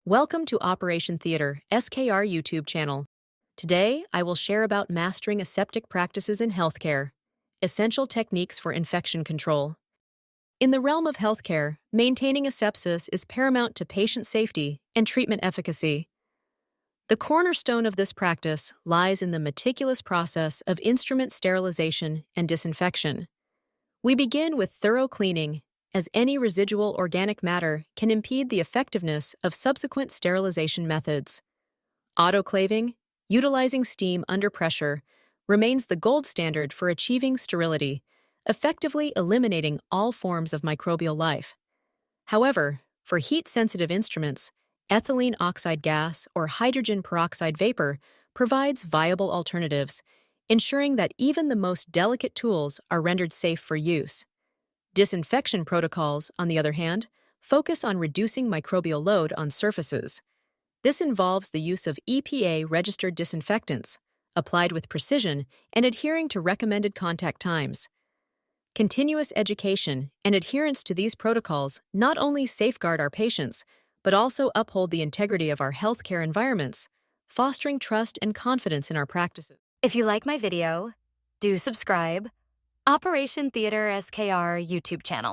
Welcome to Operation Theater SKR YouTube channel. Today, I will share about mastering aseptic practices in healthcare, essential techniques for infection control. In the realm of healthcare, maintaining asepsis is paramount to patient safety and treatment efficacy. The cornerstone of this practice lies in the meticulous process of instrument sterilization and disinfection. We begin with thorough cleaning, as any residual organic matter can impede the effectiveness of subsequent sterilization methods. Autoclaving, utilizing steam under pressure, remains the gold standard for achieving sterility, effectively eliminating all forms of microbial life. However, for heat-sensitive instruments, ethylene oxide gas or hydrogen peroxide vapor provides viable alternatives, ensuring that even the most delicate tools are rendered safe for use. Disinfection protocols, on the other hand, focus on reducing microbial load on surfaces. This involves the use of EPA-registered disinfectants, applied with precision and adhering to recommended contact times. Continuous education and adherence to these protocols not only safeguard our patients, but also uphold the integrity of our healthcare environments, fostering trust and confidence in our practices. If you like my video, do subscribe. Operation Theater SKR YouTube channel.